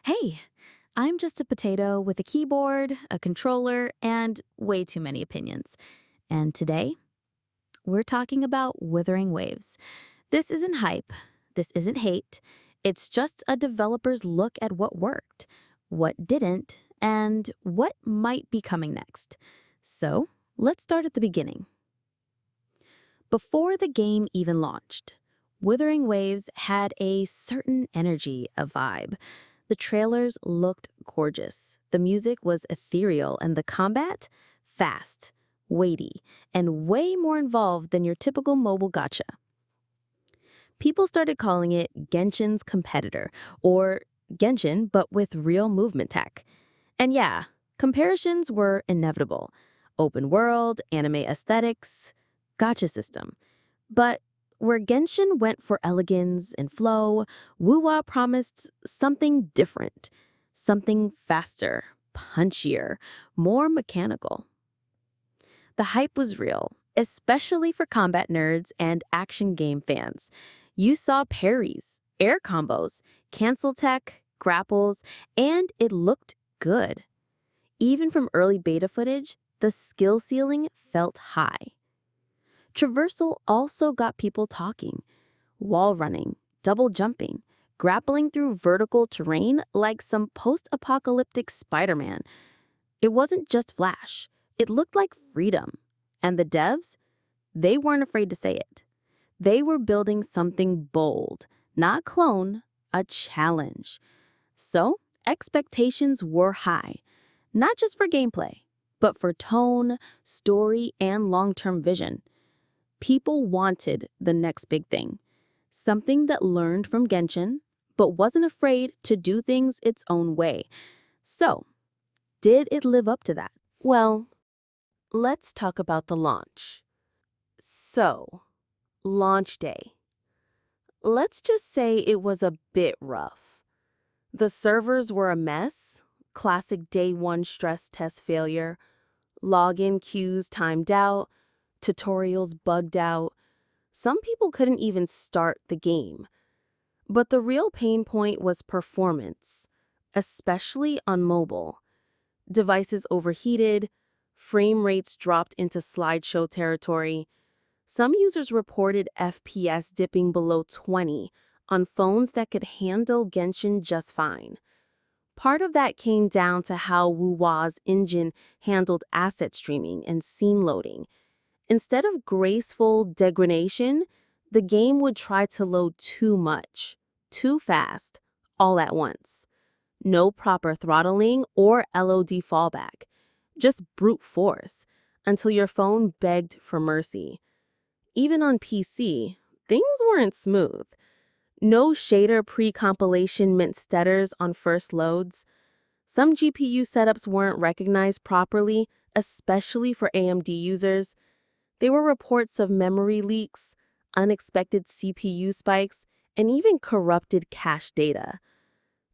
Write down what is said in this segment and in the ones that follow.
Hey, I'm just a potato with a keyboard, a controller, and way too many opinions. And today, we're talking about Wuthering Waves. This isn't hype, this isn't hate, it's just a developer's look at what worked, what didn't, and what might be coming next. So, let's start at the beginning. Before the game even launched, Wuthering Waves had a certain energy, a vibe. The trailers looked gorgeous. The music was ethereal and the combat fast, weighty, and way more involved than your typical mobile gacha. People started calling it Genshin's competitor, or Genshin but with real movement tech. And yeah, comparisons were inevitable. Open world, anime aesthetics, gacha system. But where Genshin went for elegance and flow, WuWa promised something different. Something faster, punchier, more mechanical. The hype was real, especially for combat nerds and action game fans. You saw parries, air combos, cancel tech, grapples, and it looked good. Even from early beta footage, the skill ceiling felt high. Traversal also got people talking. Wall running, double jumping, grappling through vertical terrain like some post-apocalyptic Spider-Man. It wasn't just flash. It looked like freedom. And the devs, they weren't afraid to say it. They were building something bold, not clone, a challenge. So, expectations were high, not just for gameplay, but for tone, story, and long-term vision. People wanted the next big thing, something that learned from Genshin, but wasn't afraid to do things its own way. So, did it live up to that? Well, let's talk about the launch. So, launch day. Let's just say it was a bit rough. The servers were a mess, classic day one stress test failure, login queues timed out, tutorials bugged out. Some people couldn't even start the game. But the real pain point was performance, especially on mobile. Devices overheated, frame rates dropped into slideshow territory. Some users reported FPS dipping below 20 on phones that could handle Genshin just fine. Part of that came down to how WuWa's engine handled asset streaming and scene loading. Instead of graceful degradation, the game would try to load too much, too fast, all at once. No proper throttling or LOD fallback, just brute force, until your phone begged for mercy. Even on PC, things weren't smooth. No shader pre-compilation meant stutters on first loads. Some GPU setups weren't recognized properly, especially for AMD users. There were reports of memory leaks, unexpected CPU spikes, and even corrupted cache data.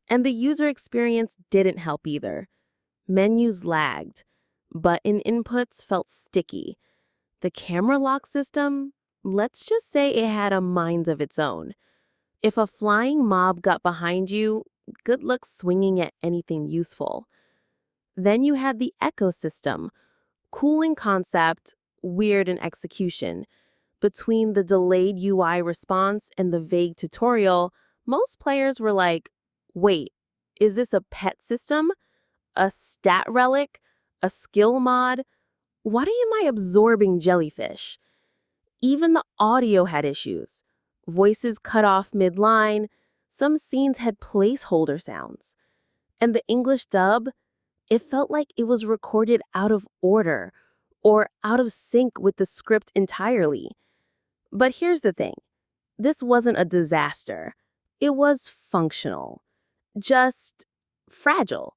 And the user experience didn't help either. Menus lagged, button inputs felt sticky. The camera lock system, let's just say it had a mind of its own. If a flying mob got behind you, good luck swinging at anything useful. Then you had the ecosystem, cool in concept, weird in execution. Between the delayed UI response and the vague tutorial, most players were like, wait, is this a pet system? A stat relic? A skill mod? Why am I absorbing jellyfish? Even the audio had issues. Voices cut off mid-line, some scenes had placeholder sounds. And the English dub, it felt like it was recorded out of order or out of sync with the script entirely. But here's the thing. This wasn't a disaster. It was functional. Just fragile.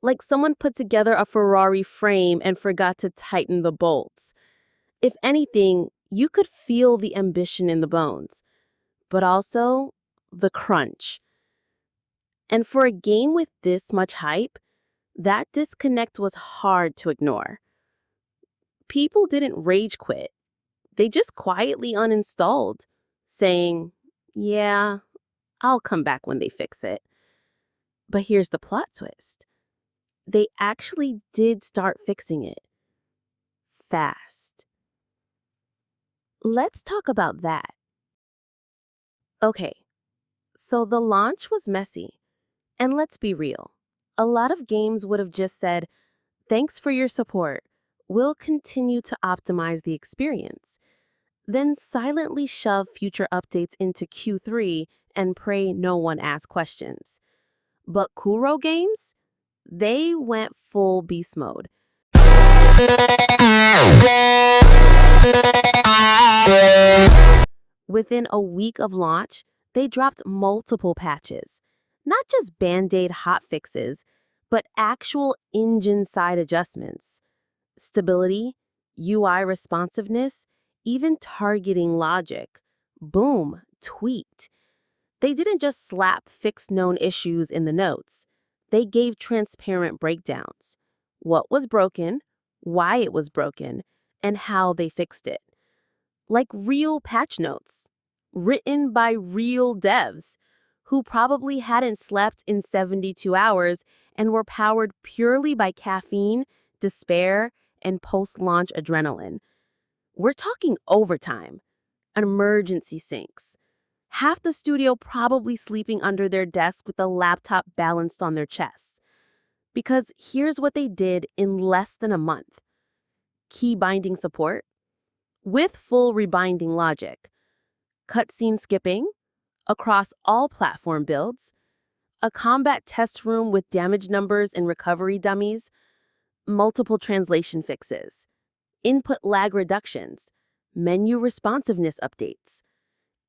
Like someone put together a Ferrari frame and forgot to tighten the bolts. If anything, you could feel the ambition in the bones, but also the crunch. And for a game with this much hype, that disconnect was hard to ignore. People didn't rage quit. They just quietly uninstalled, saying, yeah, I'll come back when they fix it. But here's the plot twist. They actually did start fixing it. Fast. Let's talk about that. Okay, so the launch was messy. And let's be real. A lot of games would have just said, "Thanks for your support. We'll continue to optimize the experience." Then silently shove future updates into Q3 and pray no one asks questions. But Kuro Games? They went full beast mode. Within a week of launch, they dropped multiple patches. Not just band-aid hotfixes, but actual engine-side adjustments. Stability, UI responsiveness, even targeting logic. Boom, tweaked. They didn't just slap fixed known issues in the notes. They gave transparent breakdowns. What was broken, why it was broken, and how they fixed it. Like real patch notes, written by real devs who probably hadn't slept in 72 hours and were powered purely by caffeine, despair, and post-launch adrenaline. We're talking overtime, emergency syncs. Half the studio probably sleeping under their desk with a laptop balanced on their chests. Because here's what they did in less than a month. Key binding support, with full rebinding logic, cutscene skipping across all platform builds, a combat test room with damage numbers and recovery dummies, multiple translation fixes, input lag reductions, menu responsiveness updates,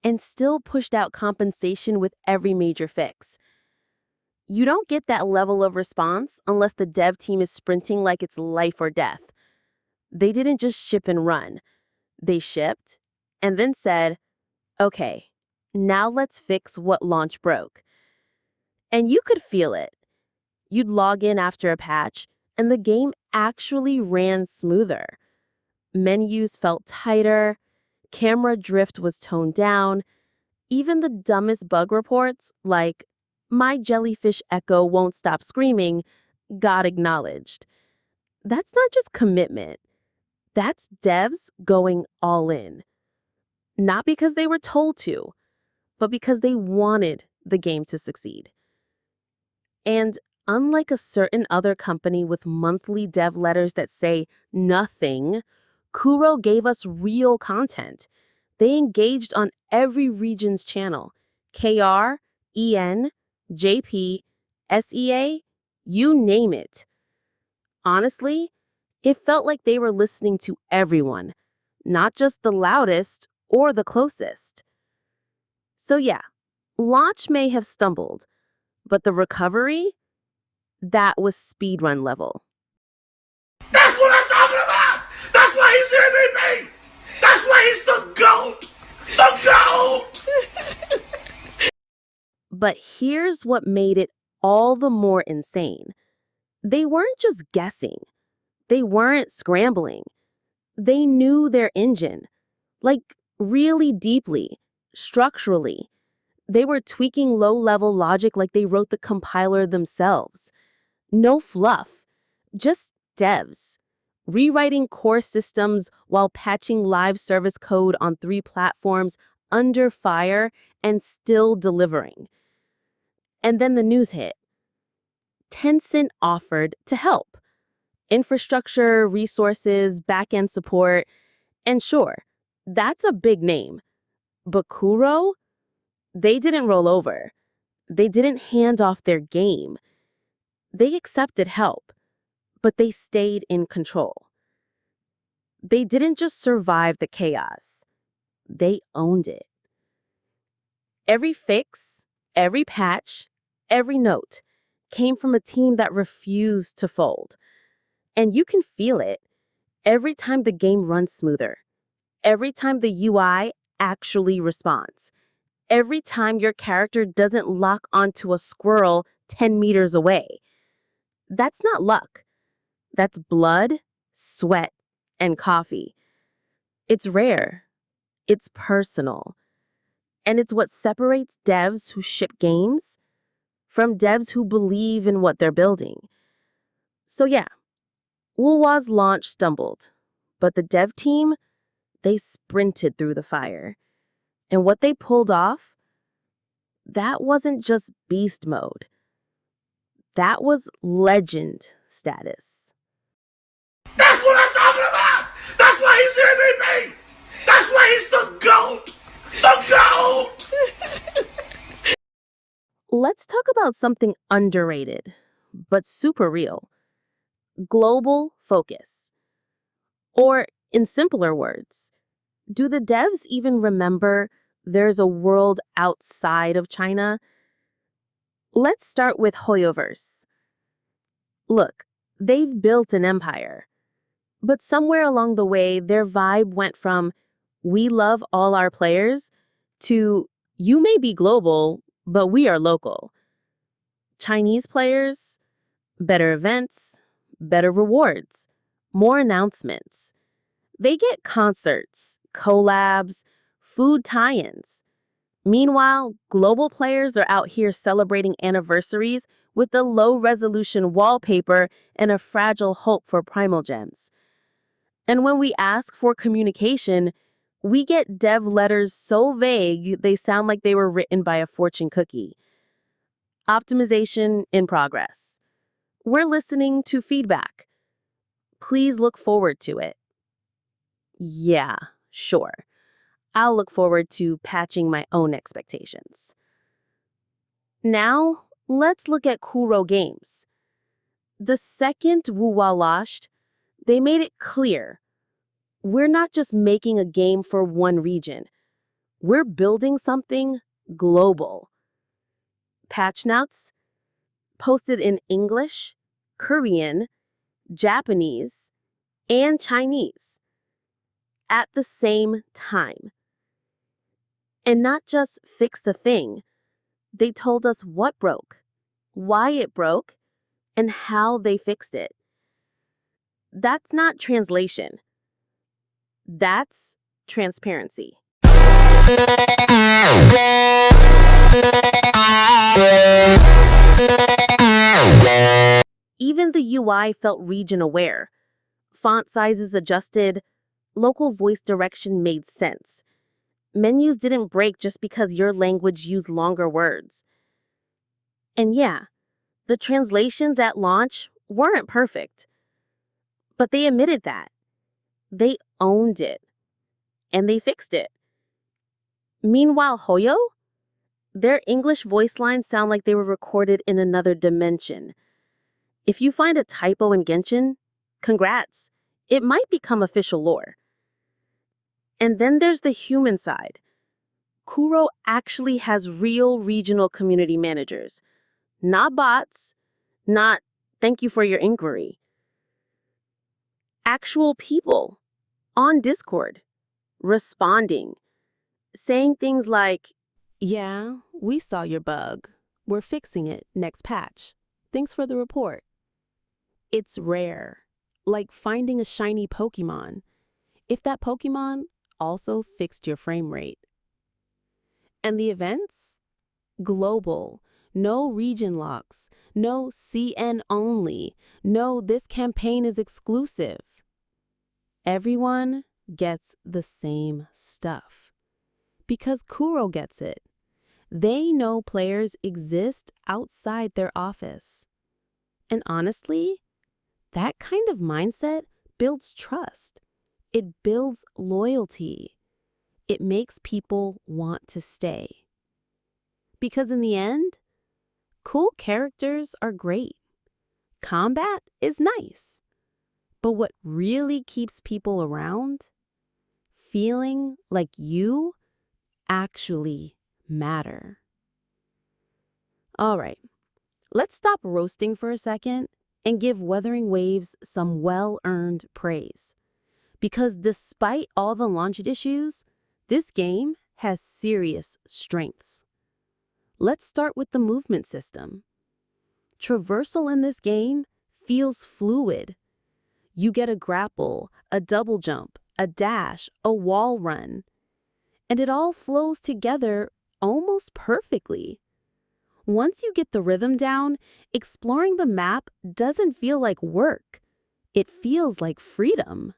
and still pushed out compensation with every major fix. You don't get that level of response unless the dev team is sprinting like it's life or death. They didn't just ship and run. They shipped and then said, "Okay, now let's fix what launch broke." And you could feel it. You'd log in after a patch, and the game actually ran smoother. Menus felt tighter, camera drift was toned down, even the dumbest bug reports, like, "My jellyfish echo won't stop screaming," got acknowledged. That's not just commitment. That's devs going all in. Not because they were told to, but because they wanted the game to succeed. And unlike a certain other company with monthly dev letters that say nothing, Kuro gave us real content. They engaged on every region's channel. KR, EN, JP, SEA, you name it. Honestly, it felt like they were listening to everyone, not just the loudest or the closest. So yeah, launch may have stumbled, but the recovery, that was speedrun level. That's what I'm talking about! That's why he's the MVP! That's why he's the GOAT! The GOAT! But here's what made it all the more insane. They weren't just guessing. They weren't scrambling. They knew their engine, like really deeply, structurally. They were tweaking low-level logic like they wrote the compiler themselves. No fluff, just devs. Rewriting core systems while patching live service code on 3 platforms under fire and still delivering. And then the news hit. Tencent offered to help. Infrastructure, resources, back-end support. And sure, that's a big name. But Kuro? They didn't roll over. They didn't hand off their game. They accepted help, but they stayed in control. They didn't just survive the chaos. They owned it. Every fix, every patch, every note came from a team that refused to fold. And you can feel it every time the game runs smoother, every time the UI actually responds, every time your character doesn't lock onto a squirrel 10 meters away. That's not luck. That's blood, sweat, and coffee. It's rare. It's personal. And it's what separates devs who ship games from devs who believe in what they're building. So yeah, WuWa's launch stumbled, but the dev team, they sprinted through the fire. And what they pulled off, that wasn't just beast mode. That was legend status. That's what I'm talking about. That's why he's the MVP. That's why he's the GOAT. The GOAT. Let's talk about something underrated, but super real. Global focus. Or, in simpler words, do the devs even remember there's a world outside of China? Let's start with Hoyoverse. Look, they've built an empire. But somewhere along the way, their vibe went from, we love all our players, to, you may be global, but we are local. Chinese players, better events, better rewards, more announcements. They get concerts, collabs, food tie-ins. Meanwhile, global players are out here celebrating anniversaries with the low-resolution wallpaper and a fragile hope for primal gems. And when we ask for communication, we get dev letters so vague they sound like they were written by a fortune cookie. Optimization in progress. We're listening to feedback. Please look forward to it. Yeah, sure. I'll look forward to patching my own expectations. Now, let's look at Kuro Games. The second WuWa launched, they made it clear we're not just making a game for one region. We're building something global. Patch notes posted in English, Korean, Japanese, and Chinese at the same time. And not just fix the thing, they told us what broke, why it broke, and how they fixed it. That's not translation. That's transparency. Even the UI felt region aware. Font sizes adjusted, local voice direction made sense. Menus didn't break just because your language used longer words. And yeah, the translations at launch weren't perfect. But they admitted that. They owned it. And they fixed it. Meanwhile, Hoyo? Their English voice lines sound like they were recorded in another dimension. If you find a typo in Genshin, congrats. It might become official lore. And then there's the human side. Kuro actually has real regional community managers. Not bots, not thank you for your inquiry. Actual people on Discord, responding, saying things like, yeah, we saw your bug. We're fixing it next patch. Thanks for the report. It's rare, like finding a shiny Pokemon. If that Pokemon also fixed your frame rate. And the events? Global. No region locks. No CN only. No, this campaign is exclusive. Everyone gets the same stuff. Because Kuro gets it. They know players exist outside their office. And honestly, that kind of mindset builds trust. It builds loyalty. It makes people want to stay. Because in the end, cool characters are great. Combat is nice. But what really keeps people around? Feeling like you actually matter. All right, let's stop roasting for a second and give Wuthering Waves some well-earned praise. Because despite all the launch issues, this game has serious strengths. Let's start with the movement system. Traversal in this game feels fluid. You get a grapple, a double jump, a dash, a wall run. And it all flows together almost perfectly. Once you get the rhythm down, exploring the map doesn't feel like work. It feels like freedom.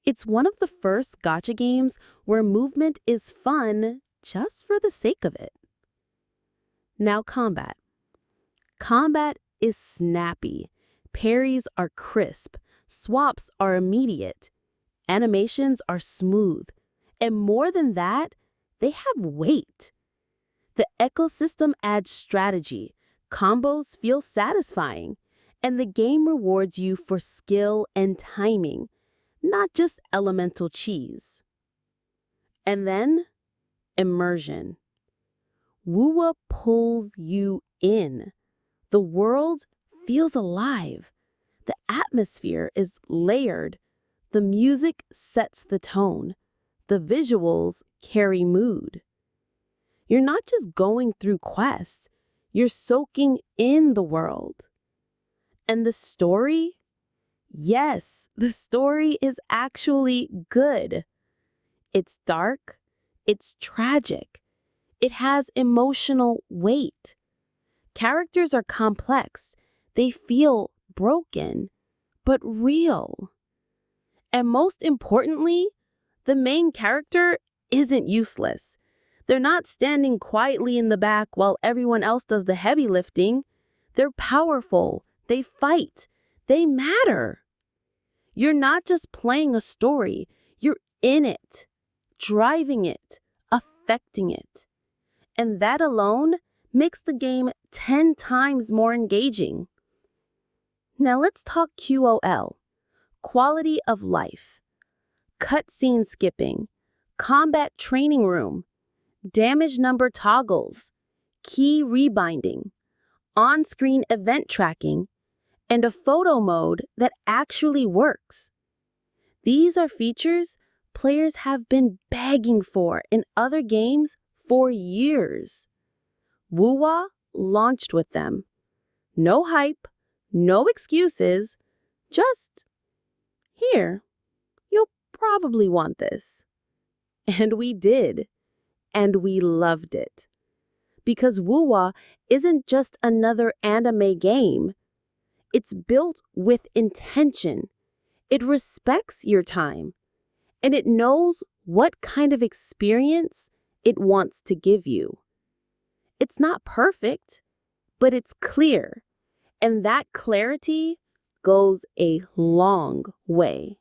It's one of the first gacha games where movement is fun just for the sake of it. Now combat. Combat is snappy. Parries are crisp. Swaps are immediate. Animations are smooth. And more than that, they have weight. The ecosystem adds strategy. Combos feel satisfying. And the game rewards you for skill and timing, not just elemental cheese. And then, immersion. WuWa pulls you in. The world feels alive. The atmosphere is layered. The music sets the tone. The visuals carry mood. You're not just going through quests, you're soaking in the world. And the story? Yes, the story is actually good. It's dark, it's tragic, it has emotional weight. Characters are complex, they feel broken, but real. And most importantly, the main character isn't useless. They're not standing quietly in the back while everyone else does the heavy lifting. They're powerful, they fight, they matter. You're not just playing a story, you're in it, driving it, affecting it. And that alone makes the game 10 times more engaging. Now let's talk QOL, quality of life. Cutscene skipping, combat training room, damage number toggles, key rebinding, on-screen event tracking, and a photo mode that actually works. These are features players have been begging for in other games for years. WuWa launched with them. No hype, no excuses, just, here, you'll probably want this. And we did. And we loved it. Because WuWa isn't just another anime game. It's built with intention. It respects your time. And it knows what kind of experience it wants to give you. It's not perfect, but it's clear. And that clarity goes a long way.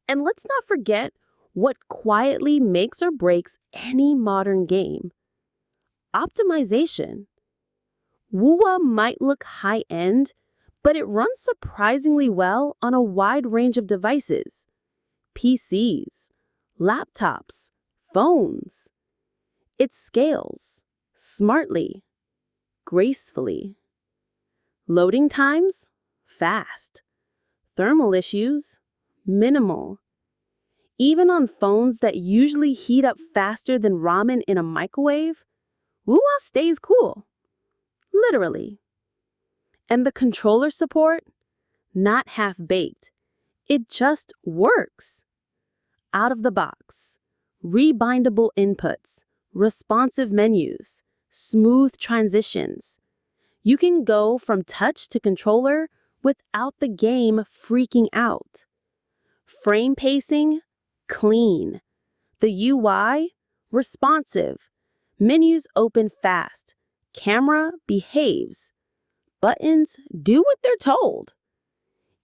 And let's not forget what quietly makes or breaks any modern game. Optimization. WuWa might look high-end, but it runs surprisingly well on a wide range of devices. PCs, laptops, phones. It scales smartly, gracefully. Loading times? Fast. Thermal issues? Minimal. Even on phones that usually heat up faster than ramen in a microwave, WuWa stays cool. Literally. And the controller support? Not half-baked. It just works. Out of the box. Rebindable inputs. Responsive menus. Smooth transitions. You can go from touch to controller without the game freaking out. Frame pacing? Clean. The UI? Responsive. Menus open fast. Camera behaves. Buttons do what they're told.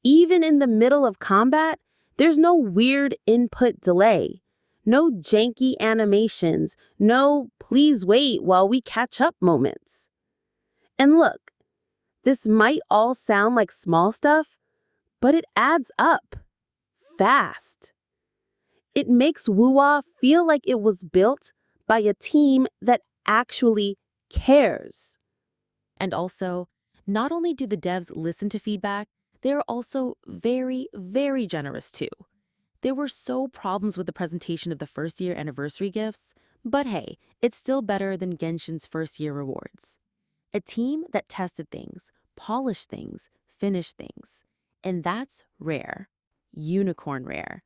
Even in the middle of combat, there's no weird input delay. No janky animations. No please wait while we catch up moments. And look, this might all sound like small stuff, but it adds up. Fast. It makes WuWa feel like it was built by a team that actually cares. And also, not only do the devs listen to feedback, they're also very, very generous too. There were problems with the presentation of the first-year anniversary gifts, but hey, it's still better than Genshin's first-year rewards. A team that tested things, polished things, finished things. And that's rare. Unicorn rare.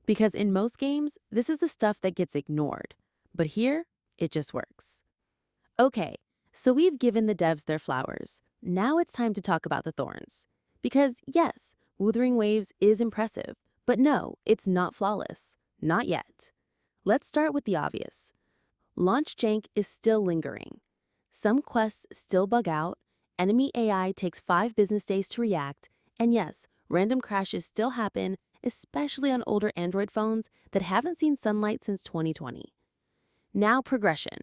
Because in most games, this is the stuff that gets ignored. But here, it just works. Okay, So we've given the devs their flowers. Now it's time to talk about the thorns. Because yes, Wuthering Waves is impressive, but no, it's not flawless. Not yet. Let's start with the obvious. Launch jank is still lingering. Some quests still bug out, enemy AI takes 5 business days to react, and yes, random crashes still happen, especially on older Android phones that haven't seen sunlight since 2020. Now progression.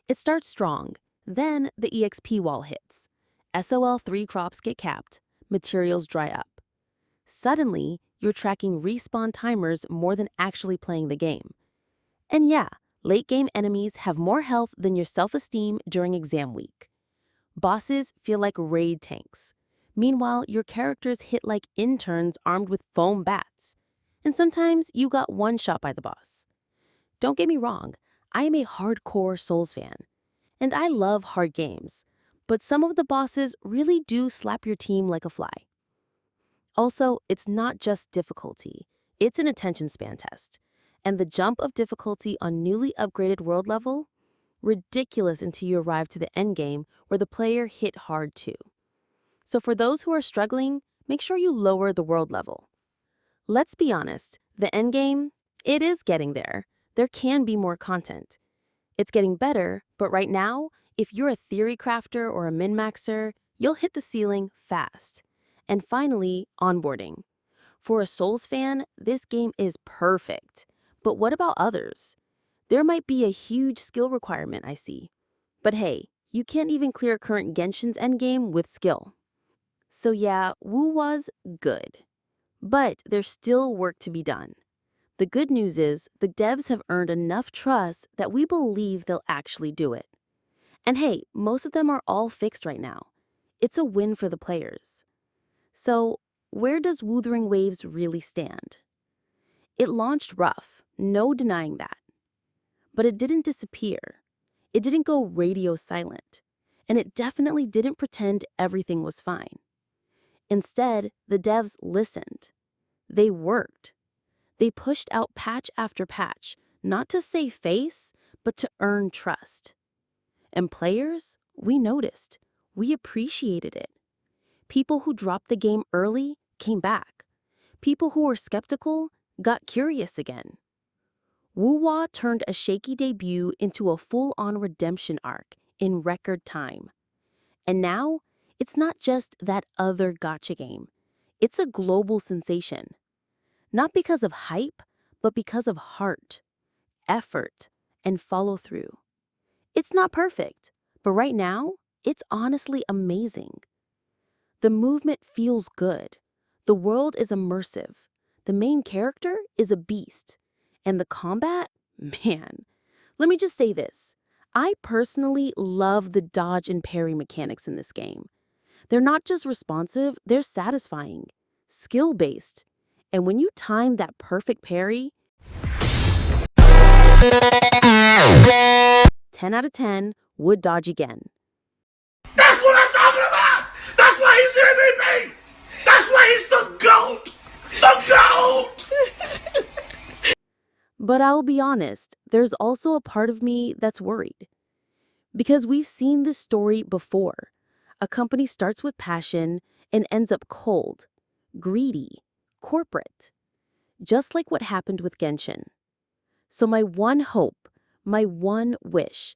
It starts strong, then the EXP wall hits. SOL3 crops get capped, materials dry up. Suddenly, you're tracking respawn timers more than actually playing the game. And yeah, late-game enemies have more health than your self-esteem during exam week. Bosses feel like raid tanks. Meanwhile, your characters hit like interns armed with foam bats. And sometimes you got one shot by the boss. Don't get me wrong, I am a hardcore Souls fan. And I love hard games. But some of the bosses really do slap your team like a fly. Also, it's not just difficulty. It's an attention span test. And the jump of difficulty on newly upgraded world level? Ridiculous until you arrive to the endgame where the player hit hard too. So for those who are struggling, make sure you lower the world level. Let's be honest, the endgame, it is getting there. There can be more content. It's getting better, but right now, if you're a theory crafter or a min-maxer, you'll hit the ceiling fast. And finally, onboarding. For a Souls fan, this game is perfect. But what about others? There might be a huge skill requirement, I see. But hey, you can't even clear current Genshin's endgame with skill. So yeah, WuWa's good. But there's still work to be done. The good news is the devs have earned enough trust that we believe they'll actually do it. And hey, most of them are all fixed right now. It's a win for the players. So, where does Wuthering Waves really stand? It launched rough, no denying that. But it didn't disappear. It didn't go radio silent. And it definitely didn't pretend everything was fine. Instead, the devs listened. They worked. They pushed out patch after patch, not to save face, but to earn trust. And players, we noticed. We appreciated it. People who dropped the game early came back. People who were skeptical got curious again. WuWa turned a shaky debut into a full-on redemption arc in record time. And now, it's not just that other gacha game. It's a global sensation. Not because of hype, but because of heart, effort, and follow-through. It's not perfect, but right now, it's honestly amazing. The movement feels good. The world is immersive. The main character is a beast. And the combat? Man. Let me just say this. I personally love the dodge and parry mechanics in this game. They're not just responsive, they're satisfying, skill-based. And when you time that perfect parry, 10 out of 10 would dodge again. That's what I'm talking about. That's why he's the MVP. That's why he's the GOAT. The GOAT. But I'll be honest, there's also a part of me that's worried. Because we've seen this story before. A company starts with passion and ends up cold, greedy, corporate. Just like what happened with Genshin. So my one hope, my one wish,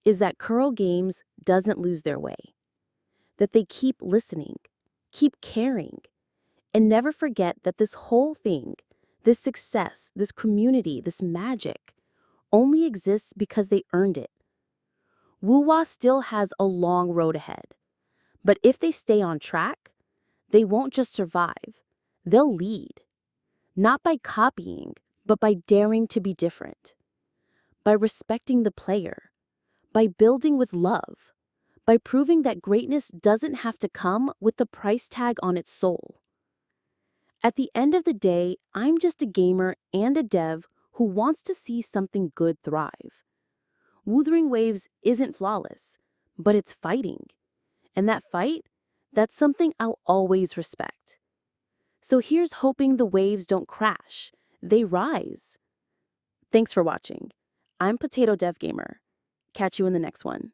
is that Kuro Games doesn't lose their way. That they keep listening, keep caring, and never forget that this whole thing, this success, this community, this magic, only exists because they earned it. WuWa still has a long road ahead. But if they stay on track, they won't just survive, they'll lead. Not by copying, but by daring to be different. By respecting the player. By building with love. By proving that greatness doesn't have to come with the price tag on its soul. At the end of the day, I'm just a gamer and a dev who wants to see something good thrive. Wuthering Waves isn't flawless, but it's fighting. And that fight, that's something I'll always respect. So here's hoping the waves don't crash, they rise. Thanks for watching. I'm Potato Dev Gamer. Catch you in the next one.